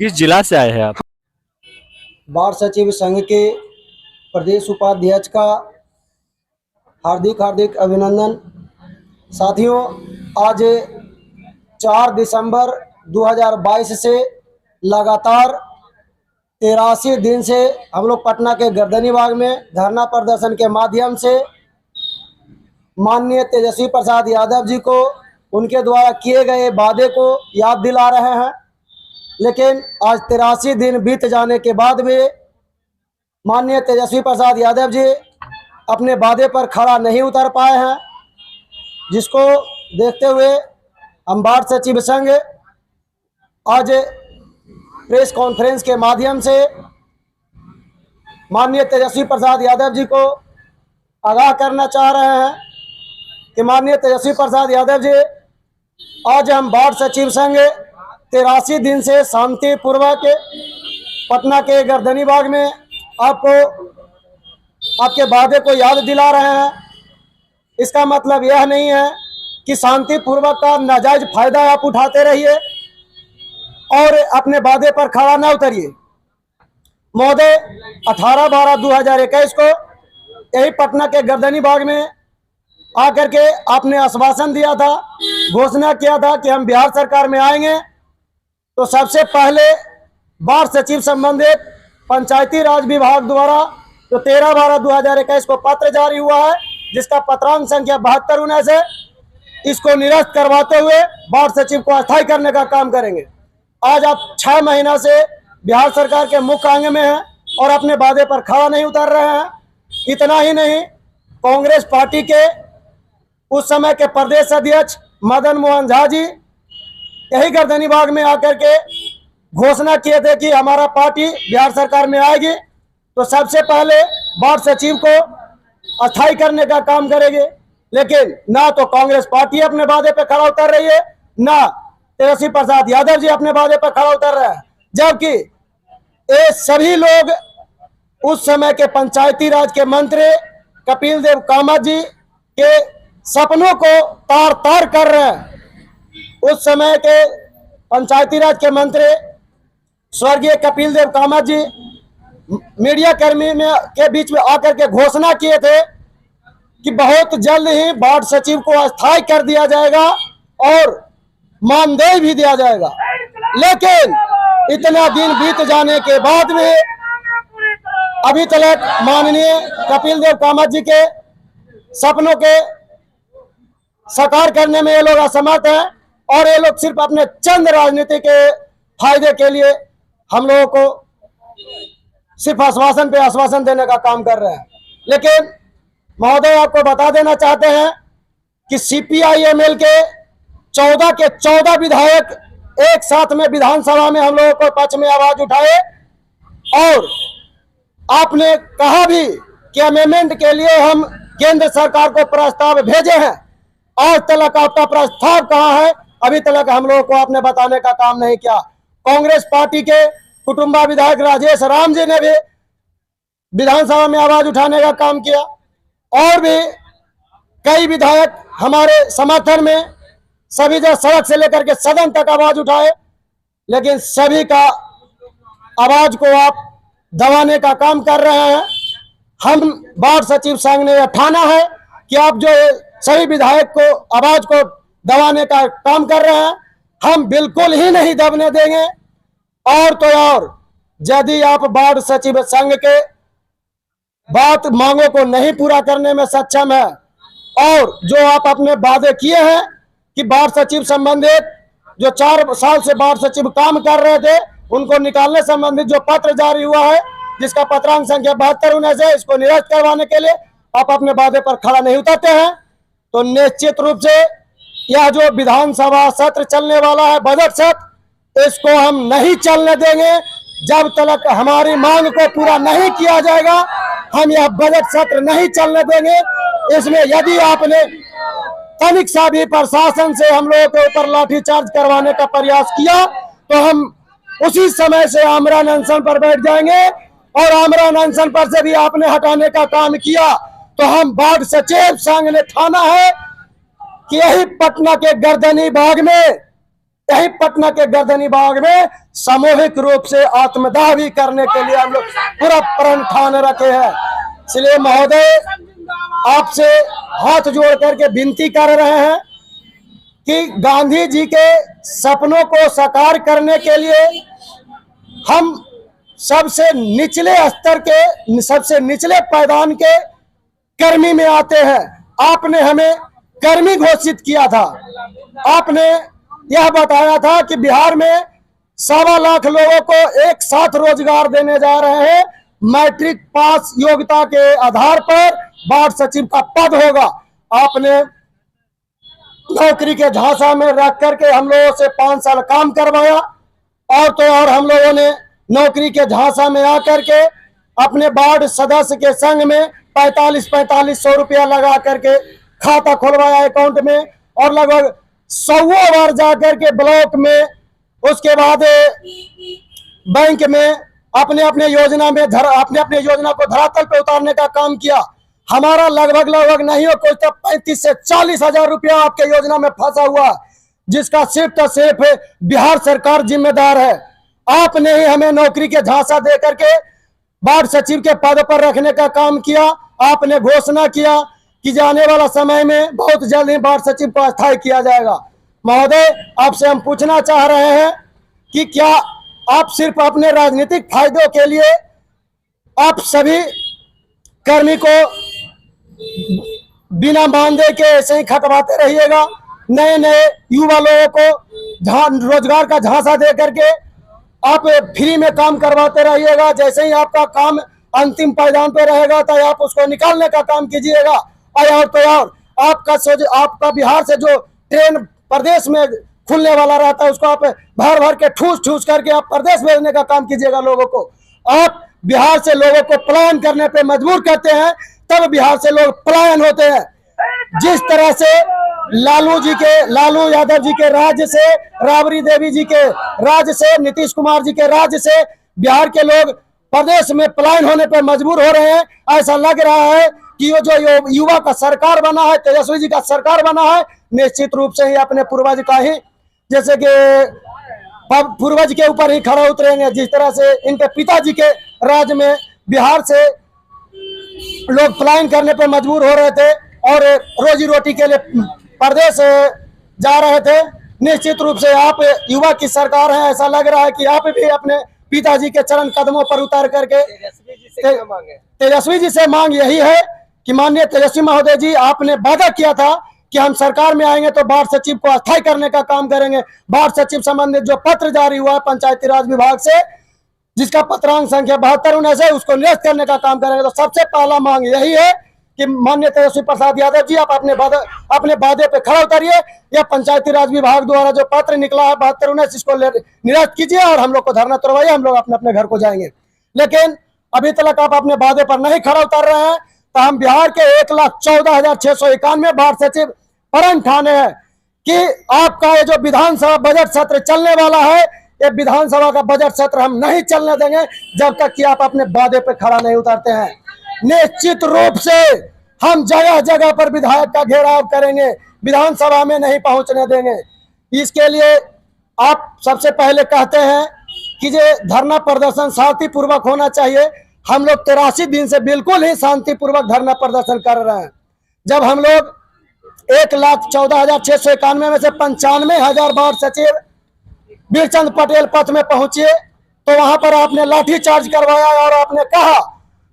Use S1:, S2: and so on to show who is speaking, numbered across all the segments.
S1: किस जिला से आए हैं आप?
S2: बाढ़ सचिव संघ के प्रदेश उपाध्यक्ष का हार्दिक हार्दिक अभिनंदन। साथियों, आज 4 दिसंबर 2022 से लगातार 83 दिन से हम लोग पटना के गर्दनी बाग में धरना प्रदर्शन के माध्यम से माननीय तेजस्वी प्रसाद यादव जी को उनके द्वारा किए गए वादे को याद दिला रहे हैं। लेकिन आज 83 दिन बीत जाने के बाद भी माननीय तेजस्वी प्रसाद यादव जी अपने वादे पर खड़ा नहीं उतर पाए हैं, जिसको देखते हुए हम बाढ़ सचिव संघ आज प्रेस कॉन्फ्रेंस के माध्यम से माननीय तेजस्वी प्रसाद यादव जी को आगाह करना चाह रहे हैं कि माननीय तेजस्वी प्रसाद यादव जी, आज हम बाढ़ सचिव संघ 83 दिन से शांतिपूर्वक पटना के गर्दनी बाग में आपको आपके वादे को याद दिला रहे हैं। इसका मतलब यह नहीं है कि शांतिपूर्वक का नाजायज फायदा आप उठाते रहिए और अपने वादे पर खड़ा न उतरिए। महोदय, 18/12/2021 को यही पटना के गर्दनी बाग में आकर के आपने आश्वासन दिया था, घोषणा किया था कि हम बिहार सरकार में आएंगे तो सबसे पहले बाढ़ सचिव संबंधित पंचायती राज विभाग द्वारा तो 13/12/2021 को पत्र जारी हुआ है, जिसका पत्रांक संख्या 7219 है। इसको निरस्त करवाते हुए बाढ़ सचिव को अस्थायी करने का काम करेंगे। आज आप 6 महीना से बिहार सरकार के मुख्य अंग में हैं और अपने वादे पर खड़ा नहीं उतर रहे हैं। इतना ही नहीं, कांग्रेस पार्टी के उस समय के प्रदेश अध्यक्ष मदन मोहन झा जी यही गर्दनी बाग में आकर के घोषणा किए थे कि हमारा पार्टी बिहार सरकार में आएगी तो सबसे पहले बाढ़ सचिव को अस्थायी करने का काम करेंगे। लेकिन ना तो कांग्रेस पार्टी अपने वादे पर खड़ा उतर रही है, ना तेजस्वी प्रसाद यादव जी अपने वादे पर खड़ा उतर रहे हैं, जबकि ये सभी लोग उस समय के पंचायती राज के मंत्री कपिल देव कामत जी के सपनों को तार तार कर रहे हैं। उस समय के पंचायती राज के मंत्री स्वर्गीय कपिल देव कामत जी मीडिया कर्मी में के बीच में आकर के घोषणा किए थे कि बहुत जल्द ही बाढ़ सचिव को अस्थायी कर दिया जाएगा और मानदेय भी दिया जाएगा। लेकिन इतना दिन बीत जाने के बाद भी अभी तक माननीय कपिल देव कामत जी के सपनों के साकार करने में ये लोग असमर्थ हैं और ये लोग सिर्फ अपने चंद राजनीति के फायदे के लिए हम लोगों को सिर्फ आश्वासन पे आश्वासन देने का काम कर रहे हैं। लेकिन महोदय, आपको बता देना चाहते हैं कि CPI-ML के 14 विधायक एक साथ में विधानसभा में हम लोगों को पक्ष में आवाज उठाए और आपने कहा भी कि अमेंडमेंट के लिए हम केंद्र सरकार को प्रस्ताव भेजे हैं। आज तक आपका प्रस्ताव कहाँ है? अभी तक हम लोगों को आपने बताने का काम नहीं किया। कांग्रेस पार्टी के कुटुंबा विधायक राजेश राम जी ने भी विधानसभा में आवाज उठाने का काम किया और भी कई विधायक हमारे समर्थन में सभी जगह सड़क से लेकर के सदन तक आवाज उठाए, लेकिन सभी का आवाज को आप दबाने का काम कर रहे हैं। हम बाढ़ सचिव संघ ने ठाना है कि आप जो सभी विधायक को आवाज को दबाने का काम कर रहे हैं, हम बिल्कुल ही नहीं दबने देंगे। और तो और, यदि आप बाढ़ सचिव संघ के बात मांगों को नहीं पूरा करने में सक्षम है और जो आप अपने वादे किए हैं कि बाढ़ सचिव संबंधित जो 4 साल से बाढ़ सचिव काम कर रहे थे उनको निकालने संबंधित जो पत्र जारी हुआ है, जिसका पत्रांक संख्या 7219 है, इसको निरस्त करवाने के लिए आप अपने वादे पर खड़ा नहीं उतरते हैं तो निश्चित रूप से यह जो विधानसभा सत्र चलने वाला है, बजट सत्र, इसको हम नहीं चलने देंगे। जब तक हमारी मांग को पूरा नहीं किया जाएगा हम यह बजट सत्र नहीं चलने देंगे। इसमें यदि आपने तनिक सा भी प्रशासन से हम लोगों के ऊपर लाठीचार्ज करवाने का प्रयास किया तो हम उसी समय से आमरण अनशन पर बैठ जाएंगे और आमरण अनशन पर से भी आपने हटाने का काम किया तो हम बाढ़ सचिव संघ ने ठाना है कि यही पटना के गर्दनी बाग में यही पटना के गर्दनी बाग में सामूहिक रूप से आत्मदाह भी करने के लिए हम लोग पूरा प्रण ठान रखे हैं। इसलिए महोदय, आपसे हाथ जोड़ करके विनती कर रहे हैं कि गांधी जी के सपनों को साकार करने के लिए हम सबसे निचले स्तर के, सबसे निचले पायदान के कर्मी में आते हैं। आपने हमें कर्मी घोषित किया था। आपने यह बताया था कि बिहार में 1.25 लाख लोगों को एक साथ रोजगार देने जा रहे हैं। मैट्रिक पास योग्यता के आधार पर वार्ड सचिव का पद होगा। आपने नौकरी के झांसा में रख करके हम लोगों से 5 साल काम करवाया, और तो और हम लोगों ने नौकरी के झांसा में आकर के अपने वार्ड सदस्य के संग में 4500 रुपया लगा करके खाता खुलवाया अकाउंट में, और लगभग 100 बार जाकर के ब्लॉक में, उसके बाद बैंक में अपने अपने योजना को धरातल पे उतारने का काम किया। हमारा लगभग नहीं हो कोई तो 35 से 40 हजार रुपया आपके योजना में फंसा हुआ, जिसका सिर्फ तो सिर्फ बिहार सरकार जिम्मेदार है। आपने ही हमें नौकरी के झांसा दे करके वार्ड सचिव के पद पर रखने का काम किया। आपने घोषणा किया कि जाने वाला समय में बहुत जल्द ही वार्ड सचिव को अस्थायी किया जाएगा। महोदय, आपसे हम पूछना चाह रहे हैं कि क्या आप सिर्फ अपने राजनीतिक फायदों के लिए आप सभी कर्मी को बिना मानदेय के ऐसे ही खटवाते रहिएगा? नए नए युवा लोगों को रोजगार का झांसा दे करके आप फ्री में काम करवाते रहिएगा? जैसे ही आपका काम अंतिम पायदान पे रहेगा तो आप उसको निकालने का काम कीजिएगा। और तो और आपका बिहार से जो ट्रेन प्रदेश में खुलने वाला रहता है, उसको आप भर भर के ठूस करके आप प्रदेश भेजने का काम कीजिएगा लोगों को। आप बिहार से लोगों को पलायन करने पे मजबूर करते हैं, तब बिहार से लोग पलायन होते हैं। जिस तरह से लालू यादव जी के राज्य से, राबड़ी देवी जी के राज्य से, नीतीश कुमार जी के राज्य से बिहार के लोग प्रदेश में पलायन होने पर मजबूर हो रहे हैं। ऐसा लग रहा है कि ये जो युवा का सरकार बना है, तेजस्वी जी का सरकार बना है, निश्चित रूप से ही अपने पूर्वज का ही, जैसे कि पूर्वज के ऊपर ही खड़ा उतरेंगे। जिस तरह से इनके पिताजी के राज्य में बिहार से लोग पलायन करने पर मजबूर हो रहे थे और रोजी रोटी के लिए प्रदेश जा रहे थे, निश्चित रूप से आप युवा की सरकार है। ऐसा लग रहा है कि आप भी अपने पिताजी के चरण कदमों पर उतार करके तेजस्वी जी से मांग यही है कि माननीय तेजस्वी महोदय जी, आपने वादा किया था कि हम सरकार में आएंगे तो वार्ड सचिव को अस्थायी करने का काम करेंगे। वार्ड सचिव संबंधित जो पत्र जारी हुआ है पंचायती राज विभाग से, जिसका पत्रांक संख्या 7219 है, उसको निरस्त करने का काम करेंगे। तो सबसे पहला मांग यही है कि माननीय तेजस्वी प्रसाद यादव जी, आप अपने वादे पे खड़ा उतरिए। यह पंचायती राज विभाग द्वारा जो पत्र निकला है 7219, इसको निरस्त कीजिए और हम लोग को धरना तोड़वाइए, हम लोग अपने अपने घर को जाएंगे। लेकिन अभी तक आप अपने वादे पर नहीं खड़ा उतर रहे हैं, तो हम बिहार के 1,14,691 वार्ड सचिव प्रण ठाने हैं कि आपका ये जो विधानसभा बजट सत्र चलने वाला है, ये विधानसभा का बजट सत्र हम नहीं चलने देंगे जब तक कि आप अपने वादे पे खड़ा नहीं उतरते हैं। निश्चित रूप से हम जगह जगह पर विधायक का घेराव करेंगे, विधानसभा में नहीं पहुंचने देंगे। इसके लिए आप सबसे पहले कहते हैं कि ये धरना प्रदर्शन शांतिपूर्वक होना चाहिए। हम लोग 83 दिन से बिल्कुल ही शांतिपूर्वक धरना प्रदर्शन कर रहे हैं। जब हम लोग 1,14,691 में से 95,000 वार्ड सचिव बीरचंद पटेल पथ में पहुंचे, तो वहां पर आपने लाठीचार्ज करवाया और आपने कहा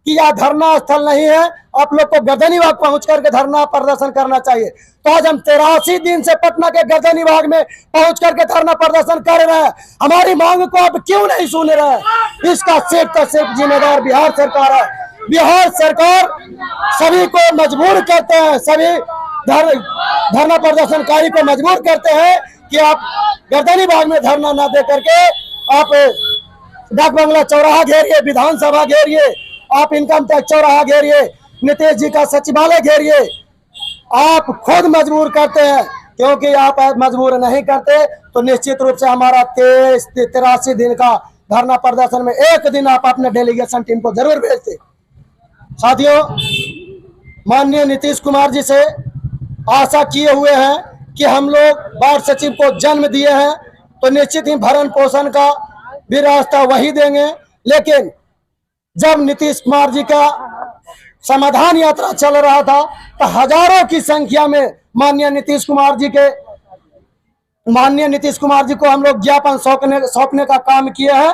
S2: कि यह धरना स्थल नहीं है, आप लोग को गर्दनीबाग पहुंच करके धरना प्रदर्शन करना चाहिए। तो आज हम 83 दिन से पटना के गर्दनीबाग में पहुंच करके धरना प्रदर्शन कर रहे हैं। हमारी मांग को आप क्यों नहीं सुन रहे हैं? इसका सिर्फ जिम्मेदार बिहार सरकार है। बिहार सरकार सभी को मजबूर करते हैं, सभी धरना प्रदर्शनकारी को मजबूर करते हैं कि आप गर्दनीबाग में धरना न दे करके आप डाक बंगला चौराहा घेरिए, विधानसभा घेरिए, आप इनकम टैक्स चौराहा घेरिए, नीतीश जी का सचिवालय घेरिए। आप खुद मजबूर करते हैं, क्योंकि आप मजबूर नहीं करते तो निश्चित रूप से हमारा 83 दिन का धरना प्रदर्शन में एक दिन आप अपने डेलीगेशन टीम को जरूर भेजते। साथियों, माननीय नीतीश कुमार जी से आशा किए हुए हैं कि हम लोग वार्ड सचिव को जन्म दिए हैं, तो निश्चित ही भरण पोषण का भी रास्ता वही देंगे। लेकिन जब नीतीश कुमार जी का समाधान यात्रा चल रहा था तो हजारों की संख्या में माननीय नीतीश कुमार जी को हम लोग ज्ञापन सौंपने का काम किए हैं।